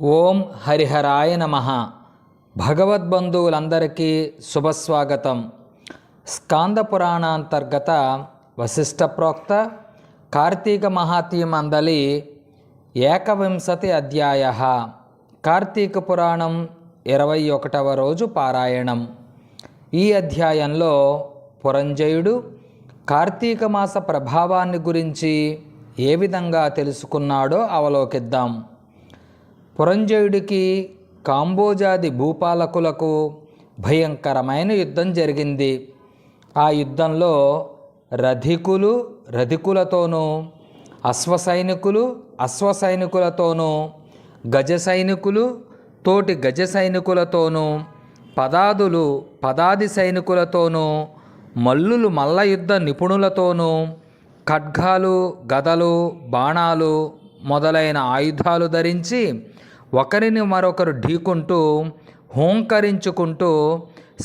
ఓం హరిహరాయ నమః. భగవద్బంధువులందరికీ శుభస్వాగతం. స్కాంద పురాణాంతర్గత వశిష్ఠ ప్రోక్త కార్తీక మహాత్మ్యం అందలి 21 అధ్యాయ. కార్తీక పురాణం 21వ రోజు పారాయణం. ఈ అధ్యాయంలో పురంజయుడు కార్తీక మాస ప్రభావాన్ని గురించి ఏ విధంగా తెలుసుకున్నాడో అవలోకిద్దాం. పురంజయుడికి కాంబోజాది భూపాలకులకు భయంకరమైన యుద్ధం జరిగింది. ఆ యుద్ధంలో రథికులు రథికులతోనూ, అశ్వసైనికులు అశ్వసైనికులతోనూ, గజ సైనికులు తోటి గజ సైనికులతోనూ, పదాదులు పదాది సైనికులతోనూ, మల్లులు మల్ల యుద్ధ నిపుణులతోనూ, ఖడ్గాలు గదలు బాణాలు మొదలైన ఆయుధాలు ధరించి ఒకరిని మరొకరు ఢీకుంటూ, హోంకరించుకుంటూ,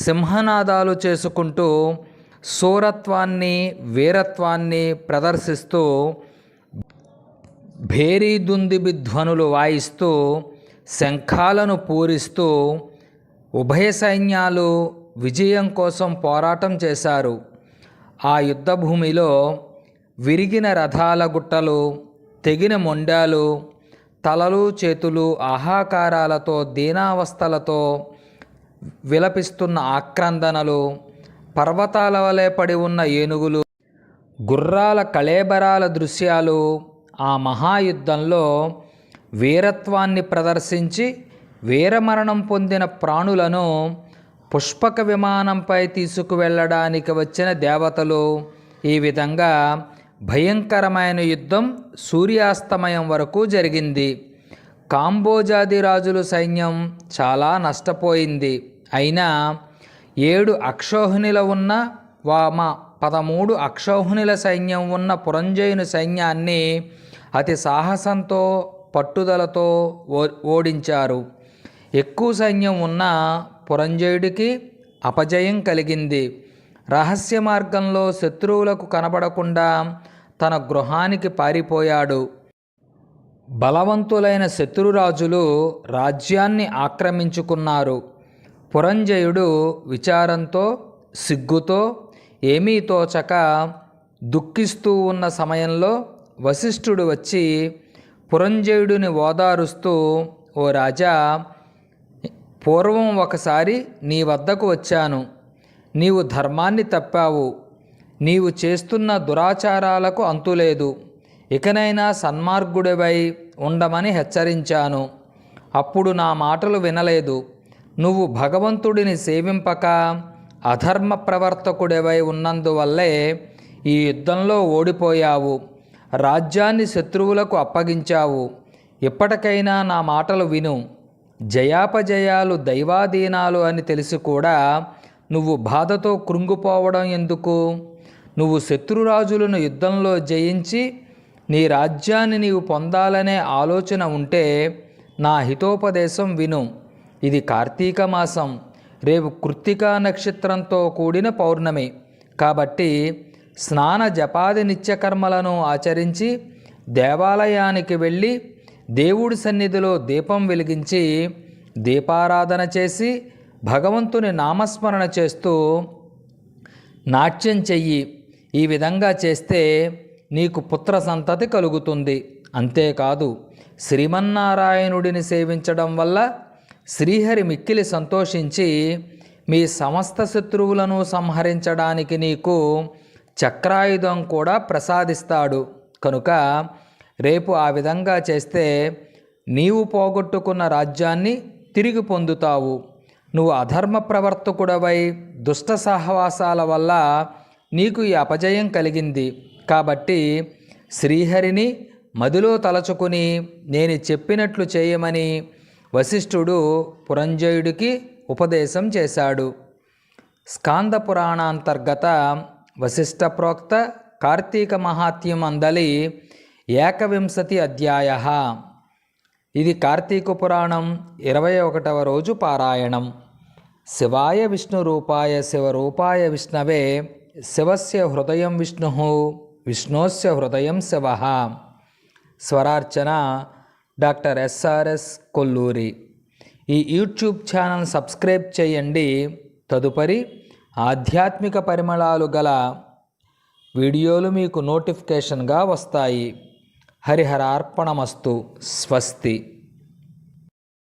సింహనాదాలు చేసుకుంటూ, శూరత్వాన్ని వీరత్వాన్ని ప్రదర్శిస్తూ, భేరీదుందిబి ధ్వనులు వాయిస్తూ, శంఖాలను పూరిస్తూ ఉభయ సైన్యాలు విజయం కోసం పోరాటం చేశారు. ఆ యుద్ధభూమిలో విరిగిన రథాల గుట్టలు, తెగిన మొండాలు, తలలు చేతులు ఆహాకారాలతో దీనావస్థలతో విలపిస్తున్న ఆక్రందనలు, పర్వతాల వలె పడి ఉన్న ఏనుగులు, గుర్రాల కళేబరాల దృశ్యాలు ఆ మహాయుద్ధంలో వీరత్వాన్ని ప్రదర్శించి వీరమరణం పొందిన ప్రాణులను పుష్పక విమానంపై తీసుకువెళ్ళడానికి వచ్చిన దేవతలు, ఈ విధంగా భయంకరమైన యుద్ధం సూర్యాస్తమయం వరకు జరిగింది. కాంబోజాది రాజుల సైన్యం చాలా నష్టపోయింది. అయినా 7 అక్షౌహిణుల ఉన్న 13 అక్షౌహిణుల సైన్యం ఉన్న పురంజయుని సైన్యాన్ని అతి సాహసంతో పట్టుదలతో ఓడించారు. ఎక్కువ సైన్యం ఉన్న పురంజయుడికి అపజయం కలిగింది. రహస్య మార్గంలో శత్రువులకు కనబడకుండా తన గృహానికి పారిపోయాడు. బలవంతులైన శత్రురాజులు రాజ్యాన్ని ఆక్రమించుకున్నారు. పురంజయుడు విచారంతో సిగ్గుతో ఏమీ తోచక దుఃఖిస్తూ ఉన్న సమయంలో వశిష్ఠుడు వచ్చి పురంజయుడిని ఓదారుస్తూ, ఓ రాజా, పూర్వం ఒకసారి నీ వద్దకు వచ్చాను. నీవు ధర్మాన్ని తప్పావు. నీవు చేస్తున్న దురాచారాలకు అంతులేదు. ఇకనైనా సన్మార్గుడివై ఉండమని హెచ్చరించాను. అప్పుడు నా మాటలు వినలేదు. నువ్వు భగవంతుడిని సేవింపక అధర్మ ప్రవర్తకుడివై ఉన్నందువల్లే ఈ యుద్ధంలో ఓడిపోయావు. రాజ్యాన్ని శత్రువులకు అప్పగించావు. ఇప్పటికైనా నా మాటలు విను. జయాపజయాలు దైవాధీనాలు అని తెలిసి కూడా నువ్వు బాధతో కృంగిపోవడం ఎందుకు? నువ్వు శత్రురాజులను యుద్ధంలో జయించి నీ రాజ్యాన్ని నీవు పొందాలనే ఆలోచన ఉంటే నా హితోపదేశం విను. ఇది కార్తీక మాసం. రేపు కృత్తికా నక్షత్రంతో కూడిన పౌర్ణమి. కాబట్టి స్నాన జపాది నిత్యకర్మలను ఆచరించి దేవాలయానికి వెళ్ళి దేవుడి సన్నిధిలో దీపం వెలిగించి దీపారాధన చేసి భగవంతుని నామస్మరణ చేస్తూ నాట్యం చెయ్యి. ఈ విధంగా చేస్తే నీకు పుత్ర సంతతి కలుగుతుంది. అంతేకాదు, శ్రీమన్నారాయణుడిని సేవించడం వల్ల శ్రీహరి మిక్కిలి సంతోషించి మీ సమస్త శత్రువులను సంహరించడానికి నీకు చక్రాయుధం కూడా ప్రసాదిస్తాడు. కనుక రేపు ఆ విధంగా చేస్తే నీవు పోగొట్టుకున్న రాజ్యాన్ని తిరిగి పొందుతావు. నువ్వు అధర్మ ప్రవర్తకుడవై దుష్ట సహవాసాల వల్ల నీకు ఈ అపజయం కలిగింది. కాబట్టి శ్రీహరిని మదిలో తలచుకుని నేను చెప్పినట్లు చేయమని వశిష్ఠుడు పురంజయుడికి ఉపదేశం చేశాడు. స్కాంద పురాణాంతర్గత వశిష్ఠ ప్రోక్త కార్తీక మహాత్మ్యం అందలి 21 అధ్యాయ. ఇది కార్తీక పురాణం 21వ రోజు పారాయణం. శివాయ విష్ణురూపాయ శివరూపాయ విష్ణవే శివస్య హృదయం విష్ణు విష్ణోస్య హృదయం శివ. స్వరార్చన. Doctor SRS Kolluri. ఈ యూట్యూబ్ ఛానల్ సబ్స్క్రైబ్ చేయండి. తదుపరి ఆధ్యాత్మిక పరిమళాలు గల వీడియోలు మీకు నోటిఫికేషన్గా వస్తాయి. హరిహరార్పణమస్తు. స్వస్తి.